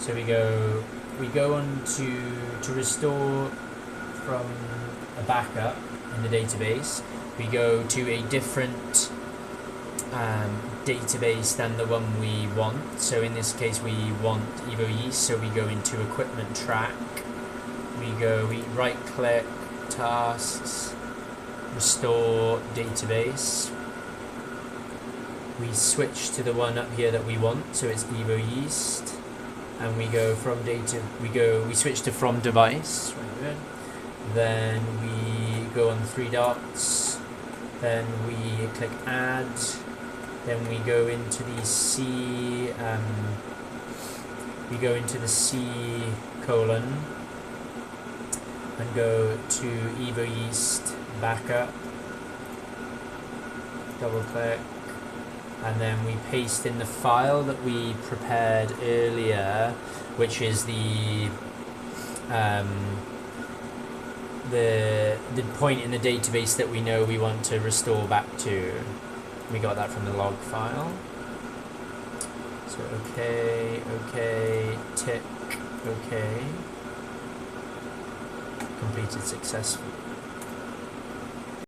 So we go on to restore from a backup in the database. We go to a different database than the one we want. So in this case we want Evo Yeast, so we go into equipment track. We right click, tasks, restore database. We switch to the one up here that we want, so it's Evo Yeast, and we go from data. We switch to from device. Right there. Then we go on the 3 dots. Then we click add. Then we go into the C. We go into the C colon and go to Evo Yeast backup. Double click. And then we paste in the file that we prepared earlier, which is the point in the database that we know we want to restore back to. We got that from the log file. So okay, tick, okay. Completed successfully.